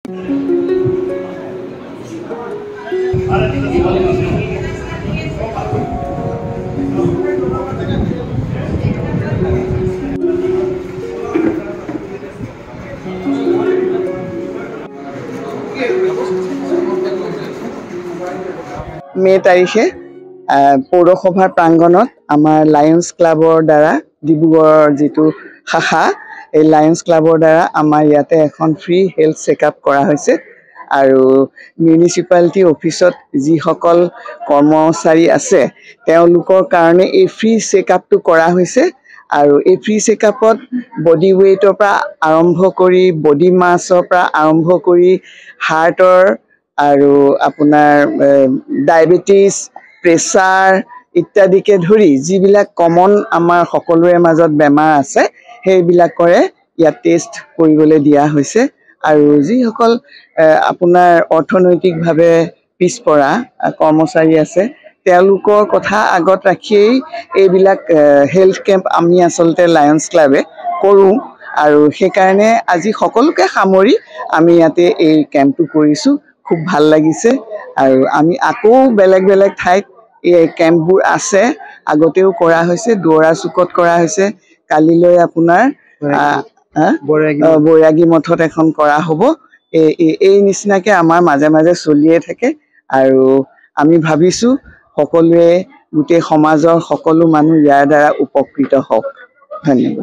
মে তাৰিখে পৌৰসভাৰ প্ৰাংগণত আমাৰ লায়ন্স ক্লাবৰ দ্বাৰা ডিব্ৰুগড়ৰ যিটো শাখা এই লায়ন্স ক্লাবৰ দ্বাৰা আমাৰ ইয়াতে এখন ফ্ৰী হেল্থ চেকআপ কৰা হৈছে আৰু মিউনিচিপালিটি অফিচত যিসকল কৰ্মচাৰী আছে তেওঁলোকৰ কাৰণে এই ফ্ৰী চেকআপটো কৰা হৈছে আৰু এই ফ্ৰী চেকআপত বডি ৱেইটৰ পৰা আৰম্ভ কৰি বডি মাছৰ পৰা আৰম্ভ কৰি হাৰ্টৰ আৰু আপোনাৰ ডায়েবেটিছ প্ৰেছাৰ ইত্যাদিকে ধৰি যিবিলাক কমন আমাৰ সকলোৰে মাজত বেমাৰ আছে সেইবিলাকৰে ইয়াত টেষ্ট কৰিবলৈ দিয়া হৈছে আৰু যিসকল আপোনাৰ অৰ্থনৈতিকভাৱে পিছপৰা কৰ্মচাৰী আছে তেওঁলোকৰ কথা আগত ৰাখিয়েই এইবিলাক হেল্থ কেম্প আমি আচলতে লায়ন্স ক্লাবে কৰোঁ আৰু সেইকাৰণে আজি সকলোকে সামৰি আমি ইয়াতে এই কেম্পটো কৰিছোঁ খুব ভাল লাগিছে আৰু আমি আকৌ বেলেগ বেলেগ ঠাইত এই কেম্পবোৰ আছে আগতেও কৰা হৈছে দুৱৰা চুকত কৰা হৈছে কালিলৈ আপোনাৰ বৈৰাগী মঠত এখন কৰা হ'ব এই নিচিনাকৈ আমাৰ মাজে মাজে চলিয়ে থাকে আৰু আমি ভাবিছোঁ সকলোৱে গোটেই সমাজৰ সকলো মানুহ ইয়াৰ দ্বাৰা উপকৃত হওক ধন্যবাদ